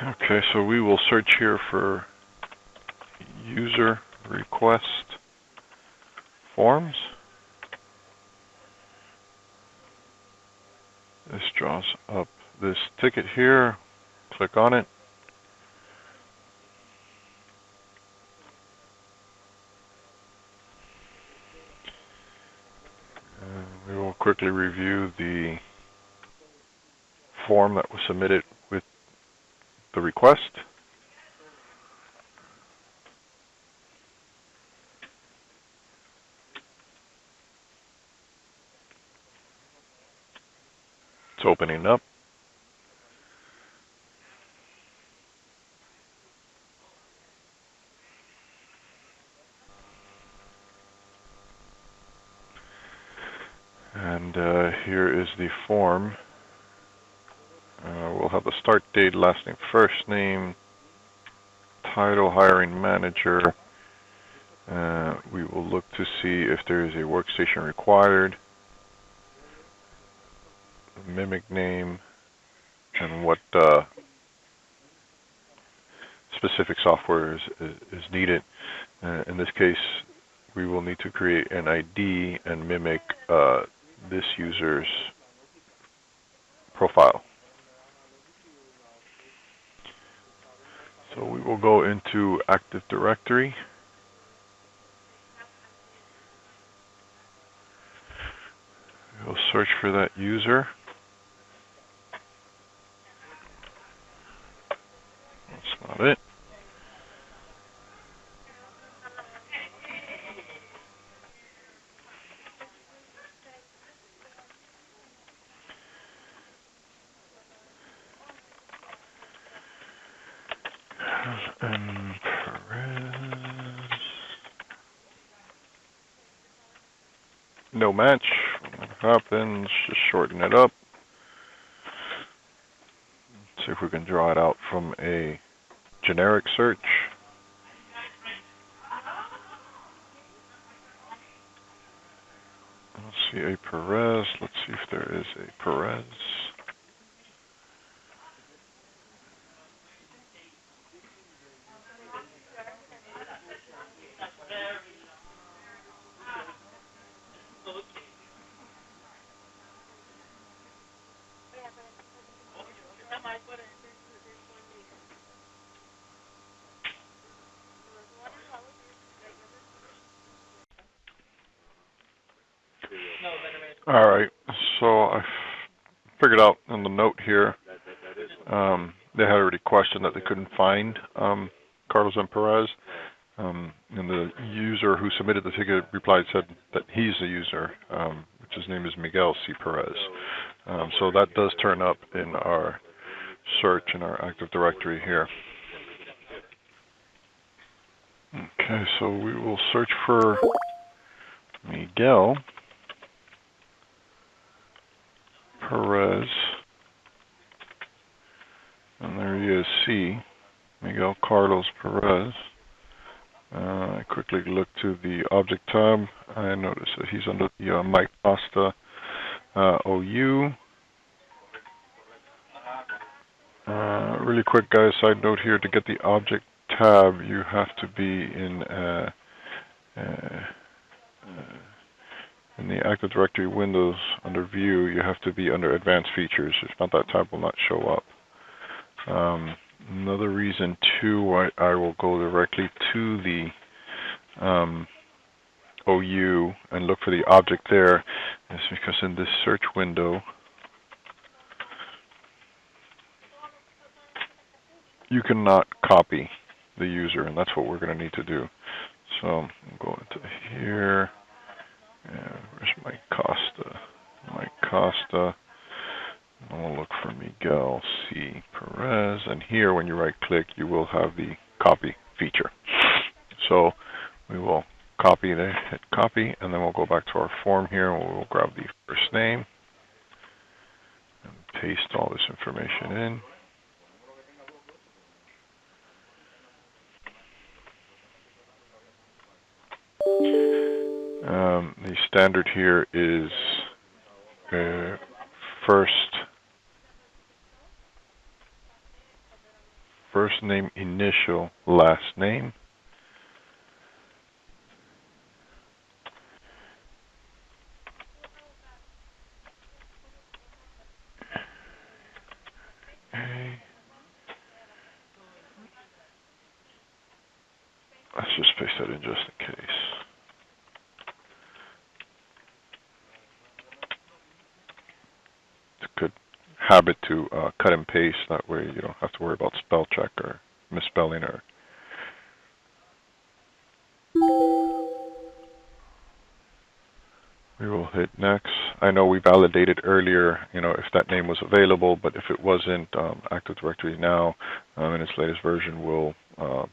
Okay, so we will search here for user request forms. This draws up this ticket here. Click on it. And we will quickly review the form that was submitted with the request. It's opening up. And here is the form. We'll have the start date, last name, first name, title, hiring manager. We will look to see if there is a workstation required, mimic name, and what specific software is needed. In this case, we will need to create an ID and mimic this user's profile. So we will go into Active Directory. We'll search for that user. That's not it. And Perez. No match. What happens? Just shorten it up. See if we can draw it out from a generic search. Let's see a Perez. Let's see if there is a Perez. All right, so I figured out in the note here, they had already questioned that they couldn't find Carlos and Perez, and the user who submitted the ticket replied, said that he's the user, which his name is Miguel C. Perez. So that does turn up in our search in our Active Directory here. Okay, so we will search for Miguel Perez, and there he is, C, Miguel Carlos Perez. I quickly look to the object tab. I notice that he's under the Mike Costa OU. Really quick, guys, side note here, to get the object tab, you have to be in the Active Directory Windows under View. You have to be under Advanced Features. If not, that tab will not show up. Another reason, too, why I will go directly to the OU and look for the object there is because in this search window, you cannot copy the user, and that's what we're going to need to do. So I'll go into here. Where's Mike Costa? Mike Costa. I'll look for Miguel C. Perez, and here when you right click you will have the copy feature. So we will copy there, hit copy, and then we'll go back to our form here and we'll grab the first name and paste all this information in. The standard here is first first name, initial, last name. Okay. Let's just paste that in just in case. It's a good habit to cut and paste. That way you don't have to worry about spell check or misspelling or. We will hit next. I know we validated earlier, if that name was available, but if it wasn't, Active Directory now, in its latest version, will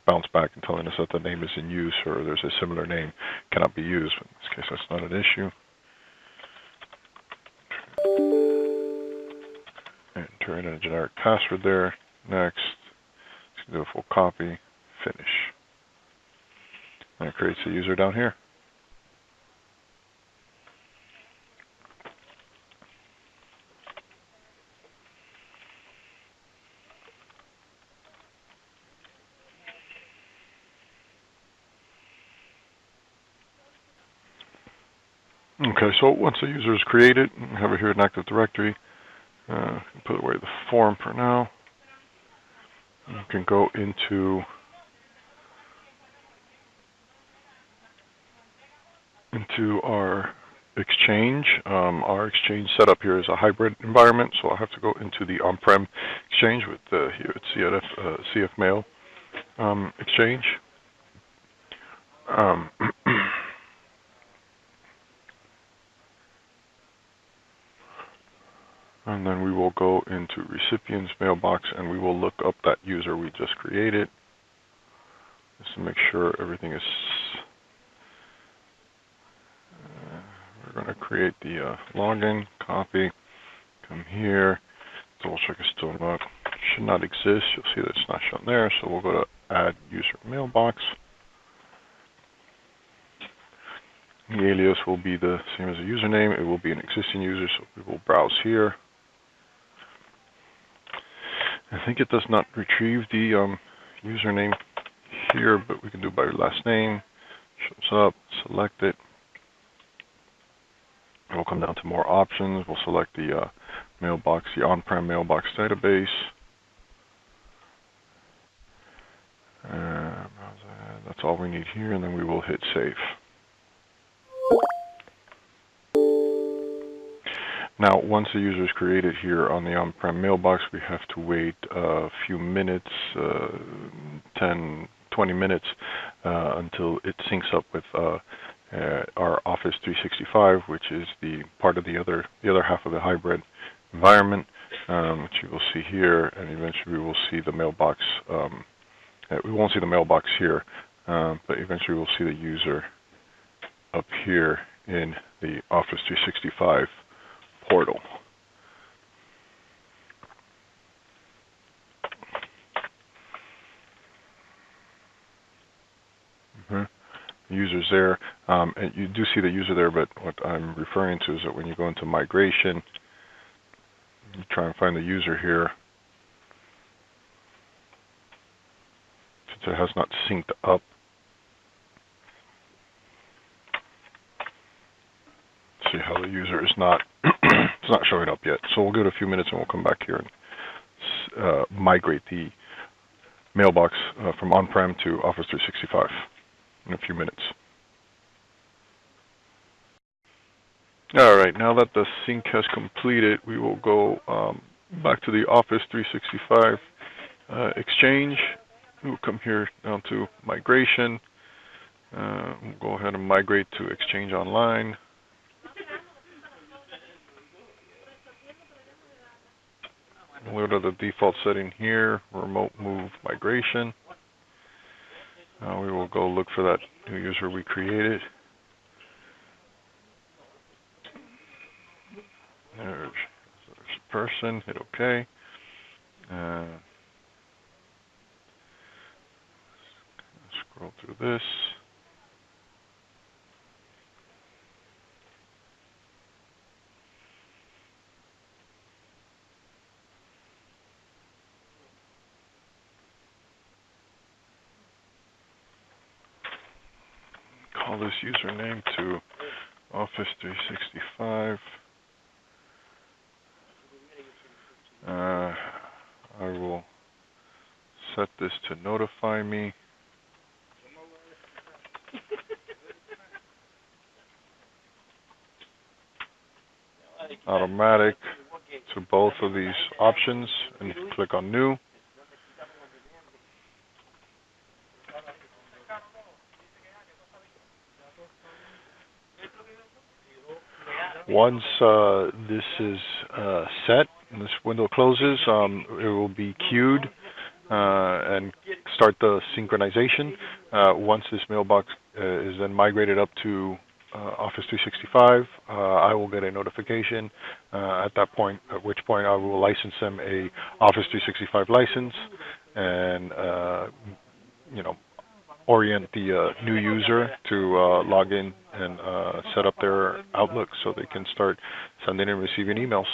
bounce back and telling us that the name is in use or there's a similar name cannot be used. But in this case, that's not an issue. Enter in a generic password there. Next, let's do a full copy. Finish. And it creates a user down here. Okay, so once the user is created, we have it here in Active Directory. Put away the form for now. You can go into our Exchange. Our Exchange setup here is a hybrid environment, so I'll have to go into the on-prem Exchange with here at CF Mail Exchange. And then we will go into Recipients Mailbox, and we will look up that user we just created, just to make sure everything is. We're going to create the login, copy, come here, double check it's still not, should not exist. You'll see that it's not shown there, so we'll go to Add User Mailbox. The alias will be the same as the username. It will be an existing user, so we will browse here. I think it does not retrieve the username here, but we can do it by your last name. Shows up, select it. We'll come down to more options. We'll select the mailbox, the on-prem mailbox database. That's all we need here, and then we will hit save. Now, once the user is created here on the on-prem mailbox, we have to wait a few minutes, 10, 20 minutes, until it syncs up with our Office 365, which is the part of the other half of the hybrid environment, which you will see here, and eventually we will see the mailbox. We won't see the mailbox here, but eventually we'll see the user up here in the Office 365 portal. The user's there, and you do see the user there, but what I'm referring to is that when you go into migration, you try and find the user here. Since it has not synced up, see how the user is not it's not showing up yet. So we'll give it a few minutes and we'll come back here and migrate the mailbox from on-prem to Office 365 in a few minutes. All right, now that the sync has completed, we will go back to the Office 365 Exchange. We'll come here down to migration. We'll go ahead and migrate to Exchange Online. We'll go to the default setting here, remote move migration. We will go look for that new user we created. There's a person, hit OK. Scroll through this. this username to Office 365. I will set this to notify me. Automatic to both of these options, and click on New. Once this is set and this window closes, it will be queued and start the synchronization. Once this mailbox is then migrated up to Office 365, I will get a notification at that point, at which point I will license them a Office 365 license and orient the new user to log in and set up their Outlook so they can start sending and receiving emails.